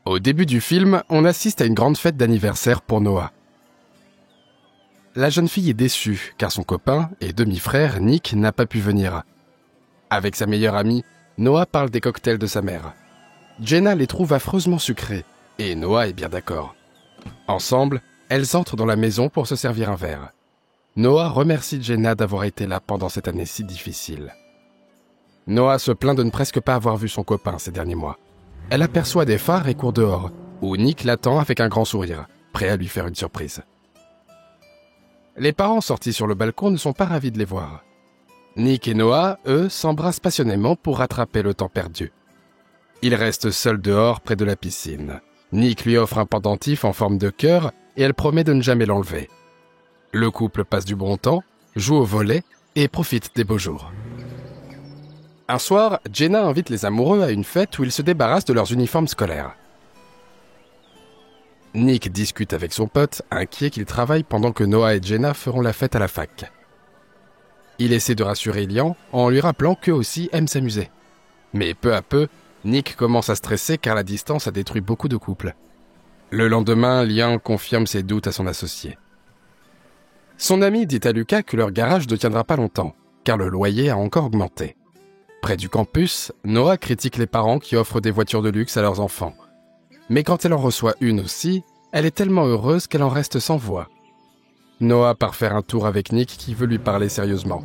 Au début du film, on assiste à une grande fête d'anniversaire pour Noah. La jeune fille est déçue car son copain et demi-frère Nick n'a pas pu venir. Avec sa meilleure amie, Noah parle des cocktails de sa mère. Jenna les trouve affreusement sucrés et Noah est bien d'accord. Ensemble, elles entrent dans la maison pour se servir un verre. Noah remercie Jenna d'avoir été là pendant cette année si difficile. Noah se plaint de ne presque pas avoir vu son copain ces derniers mois. Elle aperçoit des phares et court dehors, où Nick l'attend avec un grand sourire, prêt à lui faire une surprise. Les parents sortis sur le balcon ne sont pas ravis de les voir. Nick et Noah, eux, s'embrassent passionnément pour rattraper le temps perdu. Ils restent seuls dehors près de la piscine. Nick lui offre un pendentif en forme de cœur et elle promet de ne jamais l'enlever. Le couple passe du bon temps, joue au volley et profite des beaux jours. Un soir, Jenna invite les amoureux à une fête où ils se débarrassent de leurs uniformes scolaires. Nick discute avec son pote, inquiet qu'il travaille pendant que Noah et Jenna feront la fête à la fac. Il essaie de rassurer Liam en lui rappelant qu'eux aussi aiment s'amuser. Mais peu à peu, Nick commence à stresser car la distance a détruit beaucoup de couples. Le lendemain, Liam confirme ses doutes à son associé. Son ami dit à Lucas que leur garage ne tiendra pas longtemps, car le loyer a encore augmenté. Près du campus, Noah critique les parents qui offrent des voitures de luxe à leurs enfants. Mais quand elle en reçoit une aussi, elle est tellement heureuse qu'elle en reste sans voix. Noah part faire un tour avec Nick qui veut lui parler sérieusement.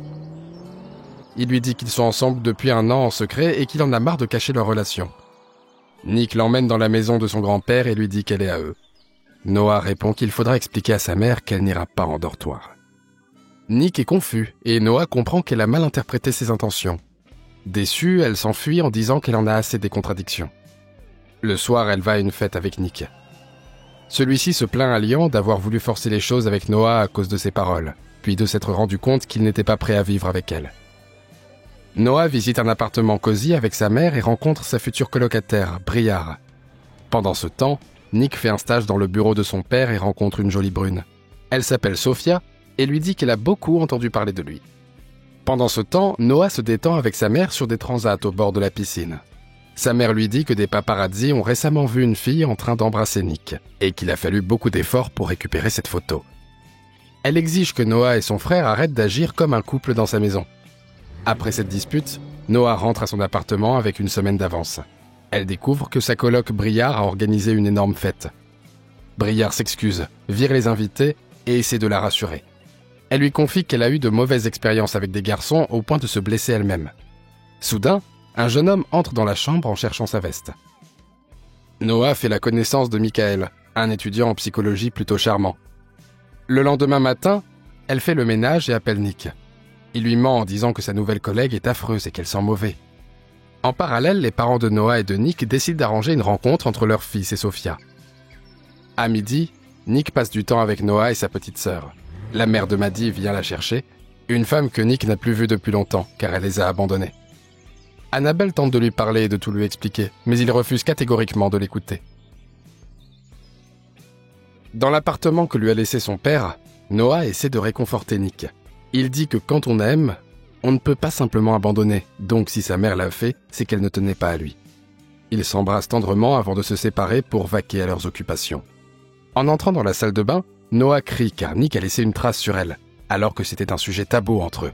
Il lui dit qu'ils sont ensemble depuis 1 an en secret et qu'il en a marre de cacher leur relation. Nick l'emmène dans la maison de son grand-père et lui dit qu'elle est à eux. Noah répond qu'il faudra expliquer à sa mère qu'elle n'ira pas en dortoir. Nick est confus et Noah comprend qu'elle a mal interprété ses intentions. Déçue, elle s'enfuit en disant qu'elle en a assez des contradictions. Le soir, elle va à une fête avec Nick. Celui-ci se plaint à Liam d'avoir voulu forcer les choses avec Noah à cause de ses paroles, puis de s'être rendu compte qu'il n'était pas prêt à vivre avec elle. Noah visite un appartement cosy avec sa mère et rencontre sa future colocataire, Briar. Pendant ce temps, Nick fait un stage dans le bureau de son père et rencontre une jolie brune. Elle s'appelle Sophia et lui dit qu'elle a beaucoup entendu parler de lui. Pendant ce temps, Noah se détend avec sa mère sur des transats au bord de la piscine. Sa mère lui dit que des paparazzis ont récemment vu une fille en train d'embrasser Nick et qu'il a fallu beaucoup d'efforts pour récupérer cette photo. Elle exige que Noah et son frère arrêtent d'agir comme un couple dans sa maison. Après cette dispute, Noah rentre à son appartement avec une semaine d'avance. Elle découvre que sa coloc Briar a organisé une énorme fête. Briar s'excuse, vire les invités et essaie de la rassurer. Elle lui confie qu'elle a eu de mauvaises expériences avec des garçons au point de se blesser elle-même. Soudain, un jeune homme entre dans la chambre en cherchant sa veste. Noah fait la connaissance de Michael, un étudiant en psychologie plutôt charmant. Le lendemain matin, elle fait le ménage et appelle Nick. Il lui ment en disant que sa nouvelle collègue est affreuse et qu'elle sent mauvais. En parallèle, les parents de Noah et de Nick décident d'arranger une rencontre entre leur fils et Sophia. À midi, Nick passe du temps avec Noah et sa petite sœur. La mère de Maddie vient la chercher, une femme que Nick n'a plus vue depuis longtemps, car elle les a abandonnés. Annabelle tente de lui parler et de tout lui expliquer, mais il refuse catégoriquement de l'écouter. Dans l'appartement que lui a laissé son père, Noah essaie de réconforter Nick. Il dit que quand on aime, on ne peut pas simplement abandonner, donc si sa mère l'a fait, c'est qu'elle ne tenait pas à lui. Ils s'embrassent tendrement avant de se séparer pour vaquer à leurs occupations. En entrant dans la salle de bain, Noah crie car Nick a laissé une trace sur elle, alors que c'était un sujet tabou entre eux.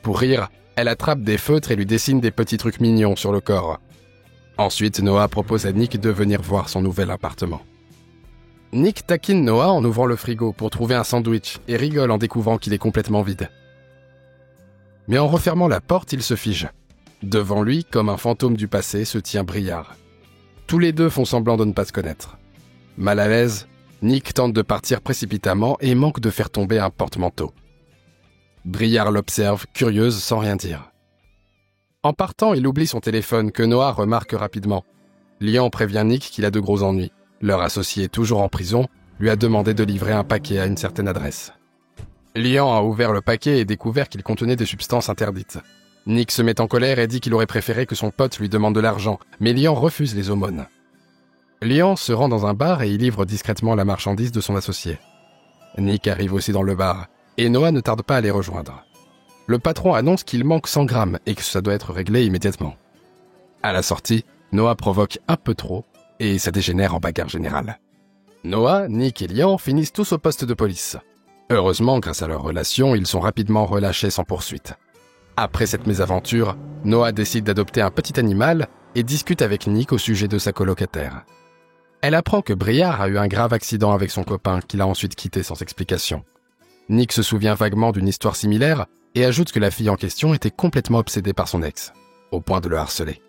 Pour rire, elle attrape des feutres et lui dessine des petits trucs mignons sur le corps. Ensuite, Noah propose à Nick de venir voir son nouvel appartement. Nick taquine Noah en ouvrant le frigo pour trouver un sandwich et rigole en découvrant qu'il est complètement vide. Mais en refermant la porte, il se fige. Devant lui, comme un fantôme du passé, se tient Briar. Tous les deux font semblant de ne pas se connaître. Mal à l'aise, Nick tente de partir précipitamment et manque de faire tomber un porte-manteau. Briar l'observe, curieuse, sans rien dire. En partant, il oublie son téléphone que Noah remarque rapidement. Liam prévient Nick qu'il a de gros ennuis. Leur associé, toujours en prison, lui a demandé de livrer un paquet à une certaine adresse. Liam a ouvert le paquet et découvert qu'il contenait des substances interdites. Nick se met en colère et dit qu'il aurait préféré que son pote lui demande de l'argent, mais Liam refuse les aumônes. Liam se rend dans un bar et y livre discrètement la marchandise de son associé. Nick arrive aussi dans le bar, et Noah ne tarde pas à les rejoindre. Le patron annonce qu'il manque 100 grammes et que ça doit être réglé immédiatement. À la sortie, Noah provoque un peu trop et ça dégénère en bagarre générale. Noah, Nick et Liam finissent tous au poste de police. Heureusement, grâce à leur relation, ils sont rapidement relâchés sans poursuite. Après cette mésaventure, Noah décide d'adopter un petit animal et discute avec Nick au sujet de sa colocataire. Elle apprend que Briard a eu un grave accident avec son copain qu'il a ensuite quitté sans explication. Nick se souvient vaguement d'une histoire similaire et ajoute que la fille en question était complètement obsédée par son ex, au point de le harceler.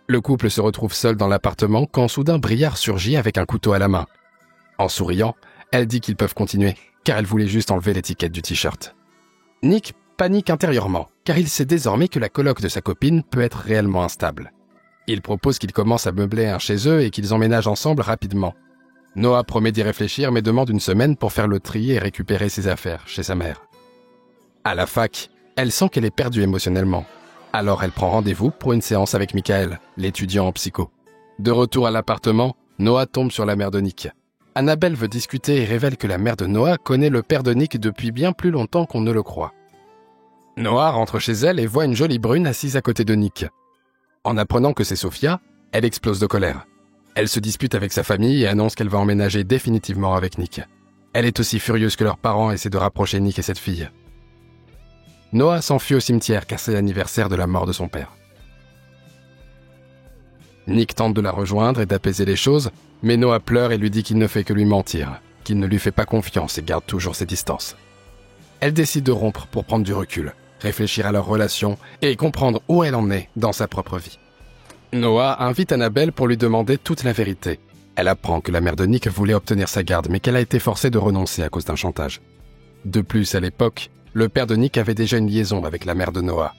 Le couple se retrouve seul dans l'appartement quand soudain Briard surgit avec un couteau à la main. En souriant, elle dit qu'ils peuvent continuer, car elle voulait juste enlever l'étiquette du t-shirt. Nick panique intérieurement, car il sait désormais que la coloc de sa copine peut être réellement instable. Il propose qu'ils commencent à meubler un chez eux et qu'ils emménagent ensemble rapidement. Noah promet d'y réfléchir mais demande une semaine pour faire le tri et récupérer ses affaires chez sa mère. À la fac, elle sent qu'elle est perdue émotionnellement. Alors elle prend rendez-vous pour une séance avec Michael, l'étudiant en psycho. De retour à l'appartement, Noah tombe sur la mère de Nick. Annabelle veut discuter et révèle que la mère de Noah connaît le père de Nick depuis bien plus longtemps qu'on ne le croit. Noah rentre chez elle et voit une jolie brune assise à côté de Nick. En apprenant que c'est Sophia, elle explose de colère. Elle se dispute avec sa famille et annonce qu'elle va emménager définitivement avec Nick. Elle est aussi furieuse que leurs parents essaient de rapprocher Nick et cette fille. Noah s'enfuit au cimetière car c'est l'anniversaire de la mort de son père. Nick tente de la rejoindre et d'apaiser les choses, mais Noah pleure et lui dit qu'il ne fait que lui mentir, qu'il ne lui fait pas confiance et garde toujours ses distances. Elle décide de rompre pour prendre du recul, réfléchir à leur relation et comprendre où elle en est dans sa propre vie. Noah invite Annabelle pour lui demander toute la vérité. Elle apprend que la mère de Nick voulait obtenir sa garde, mais qu'elle a été forcée de renoncer à cause d'un chantage. De plus, à l'époque, le père de Nick avait déjà une liaison avec la mère de Noah.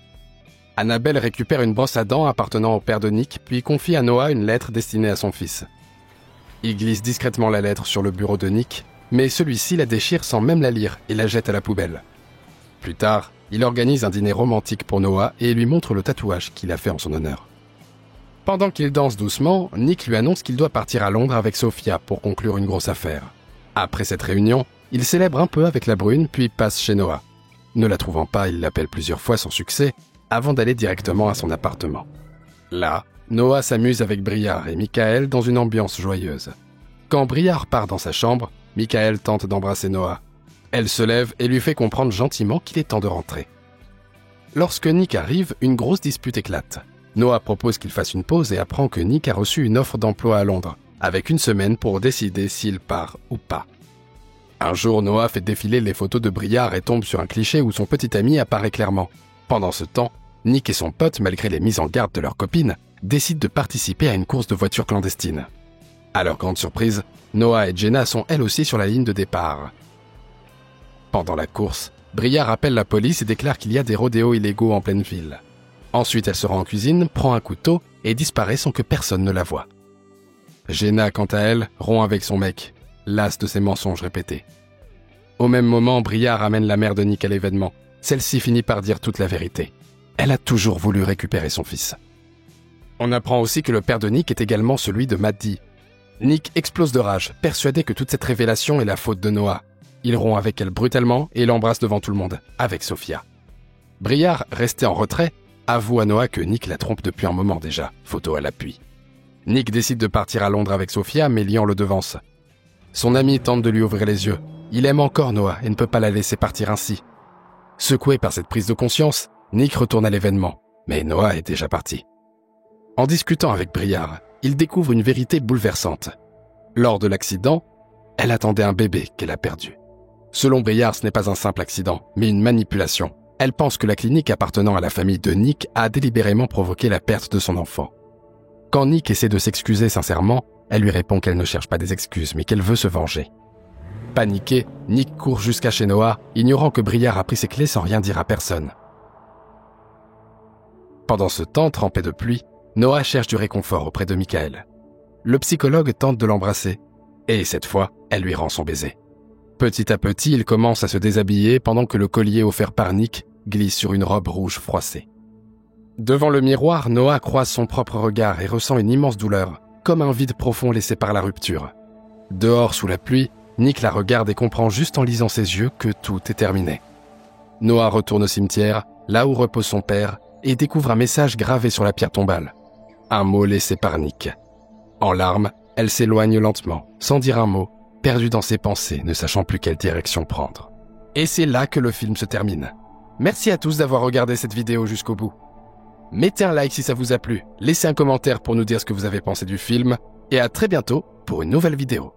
Annabelle récupère une brosse à dents appartenant au père de Nick, puis confie à Noah une lettre destinée à son fils. Il glisse discrètement la lettre sur le bureau de Nick, mais celui-ci la déchire sans même la lire et la jette à la poubelle. Plus tard, il organise un dîner romantique pour Noah et lui montre le tatouage qu'il a fait en son honneur. Pendant qu'il danse doucement, Nick lui annonce qu'il doit partir à Londres avec Sophia pour conclure une grosse affaire. Après cette réunion, il célèbre un peu avec la brune puis passe chez Noah. Ne la trouvant pas, il l'appelle plusieurs fois sans succès, avant d'aller directement à son appartement. Là, Noah s'amuse avec Briard et Michael dans une ambiance joyeuse. Quand Briard part dans sa chambre, Michael tente d'embrasser Noah. Elle se lève et lui fait comprendre gentiment qu'il est temps de rentrer. Lorsque Nick arrive, une grosse dispute éclate. Noah propose qu'il fasse une pause et apprend que Nick a reçu une offre d'emploi à Londres, avec une semaine pour décider s'il part ou pas. Un jour, Noah fait défiler les photos de Briard et tombe sur un cliché où son petit ami apparaît clairement. Pendant ce temps, Nick et son pote, malgré les mises en garde de leur copine, décident de participer à une course de voitures clandestine. À leur grande surprise, Noah et Jenna sont elles aussi sur la ligne de départ. Pendant la course, Briard appelle la police et déclare qu'il y a des rodéos illégaux en pleine ville. Ensuite, elle se rend en cuisine, prend un couteau et disparaît sans que personne ne la voie. Jenna, quant à elle, rompt avec son mec, lasse de ses mensonges répétés. Au même moment, Briard amène la mère de Nick à l'événement. Celle-ci finit par dire toute la vérité. Elle a toujours voulu récupérer son fils. On apprend aussi que le père de Nick est également celui de Maddie. Nick explose de rage, persuadé que toute cette révélation est la faute de Noah. Il rompt avec elle brutalement et l'embrasse devant tout le monde, avec Sophia. Briard, resté en retrait, avoue à Noah que Nick la trompe depuis un moment déjà, photo à l'appui. Nick décide de partir à Londres avec Sophia, mais Liam le devance. Son ami tente de lui ouvrir les yeux. Il aime encore Noah et ne peut pas la laisser partir ainsi. Secoué par cette prise de conscience, Nick retourne à l'événement, mais Noah est déjà parti. En discutant avec Briard, il découvre une vérité bouleversante. Lors de l'accident, elle attendait un bébé qu'elle a perdu. Selon Briard, ce n'est pas un simple accident, mais une manipulation. Elle pense que la clinique appartenant à la famille de Nick a délibérément provoqué la perte de son enfant. Quand Nick essaie de s'excuser sincèrement, elle lui répond qu'elle ne cherche pas des excuses, mais qu'elle veut se venger. Paniqué, Nick court jusqu'à chez Noah, ignorant que Briard a pris ses clés sans rien dire à personne. Pendant ce temps, trempé de pluie, Noah cherche du réconfort auprès de Michael. Le psychologue tente de l'embrasser, et cette fois, elle lui rend son baiser. Petit à petit, il commence à se déshabiller pendant que le collier offert par Nick glisse sur une robe rouge froissée. Devant le miroir, Noah croise son propre regard et ressent une immense douleur, comme un vide profond laissé par la rupture. Dehors, sous la pluie, Nick la regarde et comprend juste en lisant ses yeux que tout est terminé. Noah retourne au cimetière, là où repose son père, et découvre un message gravé sur la pierre tombale. Un mot laissé par Nick. En larmes, Elle s'éloigne lentement, sans dire un mot, perdue dans ses pensées, ne sachant plus quelle direction prendre. Et c'est là que le film se termine. Merci à tous d'avoir regardé cette vidéo jusqu'au bout. Mettez un like si ça vous a plu, laissez un commentaire pour nous dire ce que vous avez pensé du film, et à très bientôt pour une nouvelle vidéo.